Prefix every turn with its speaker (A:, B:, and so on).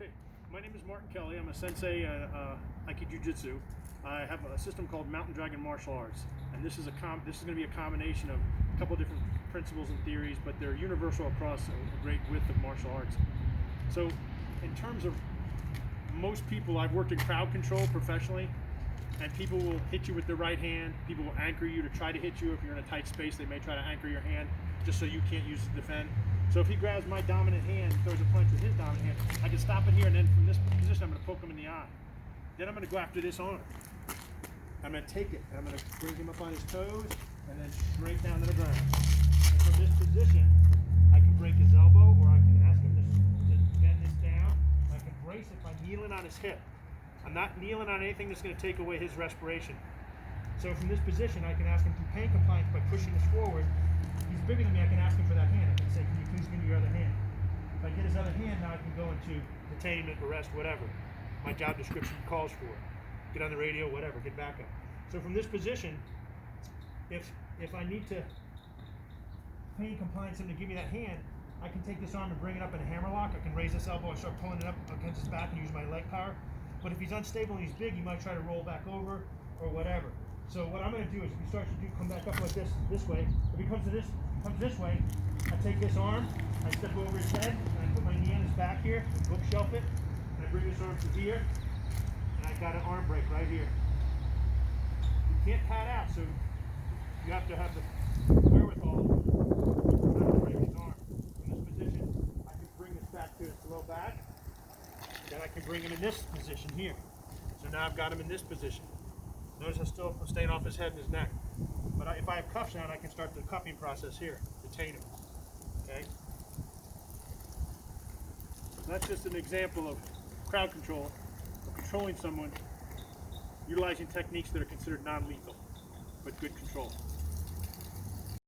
A: Hey, my name is Martin Kelly. I'm a sensei at Aiki-jiu. I have a system called Mountain Dragon Martial Arts, and this is going to be a combination of a couple different principles and theories, but they're universal across a great width of martial arts. So, in terms of most people, I've worked in crowd control professionally, and people will hit you with the right hand. People will anchor you to try to hit you. If you're in a tight space, they may try to anchor your hand just so you can't use it to defend. So if he grabs my dominant hand, throws a punch with his dominant hand, I can stop it here, and then from this position, I'm going to poke him in the eye. Then I'm going to go after this arm. I'm going to take it, and I'm going to bring him up on his toes, and then straight down to the ground. And from this position, I can break his elbow, or I can ask him to bend this down. I can brace it by kneeling on his hip. I'm not kneeling on anything that's going to take away his respiration. So from this position, I can ask him through pain compliance by pushing this forward. He's bigger than me, I can ask him for that hand. I can say, can you please give me your other hand? If I get his other hand, now I can go into detainment, arrest, whatever. My job description calls for it. Get on the radio, whatever, get back up. So from this position, if I need to pain compliance him to give me that hand, I can take this arm and bring it up in a hammerlock. I can raise this elbow and start pulling it up against his back and use my leg power. But if he's unstable and he's big, he might try to roll back over or whatever. So what I'm going to do is, if he starts to come back up like this way, if he comes this way, I take this arm, I step over his head, and I put my knee on his back here, bookshelf it, and I bring this arm to here, and I got an arm break right here. You can't pad out, so you have to have the wherewithal to break his arm. From this position, I can bring this back to his low back, then I can bring him in this position here. So now I've got him in this position. Notice I'm still staying off his head and his neck. But if I have cuffs on, I can start the cuffing process here, detain him. Okay? So that's just an example of crowd control, of controlling someone, utilizing techniques that are considered non-lethal, but good control.